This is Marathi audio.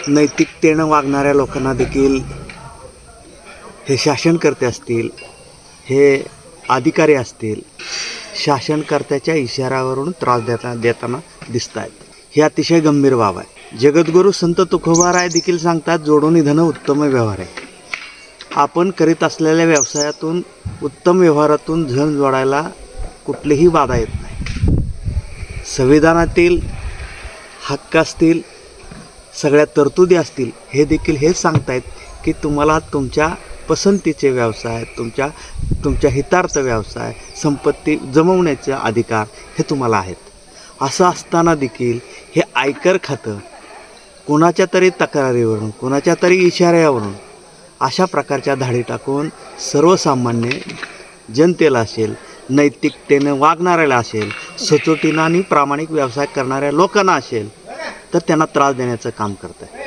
नैतिकतेनं वागणाऱ्या लोकांना देखील हे शासनकर्ते असतील, हे अधिकारी असतील, शासनकर्त्याच्या इशाऱ्यावरून त्रास देताना दिसत आहेत. ही अतिशय गंभीर बाब आहे. जगद्गुरू संत तुकोबाराय देखील सांगतात, जोडून निधन उत्तम व्यवहार आहे. आपण करीत असलेल्या व्यवसायातून, उत्तम व्यवहारातून धन जोडायला कुठलीही बाधा येत नाही. संविधानातील हक्क असतील, सगळ्या तरतुदी असतील, हे देखील हेच सांगतायत की तुम्हाला तुमच्या पसंतीचे व्यवसाय, तुमच्या हितार्थ व्यवसाय, संपत्ती जमवण्याचे अधिकार हे तुम्हाला आहेत. असं असताना देखील हे आयकर खातं कोणाच्या तरी तक्रारीवरून, कोणाच्या तरी इशाऱ्यावरून अशा प्रकारच्या धाडी टाकून सर्वसामान्य जनतेला असेल, नैतिकतेनं वागणाऱ्याला असेल, सचोटीनं आणि प्रामाणिक व्यवसाय करणाऱ्या लोकांना असेल, तर त्यांना त्रास देण्याचं काम करत आहे.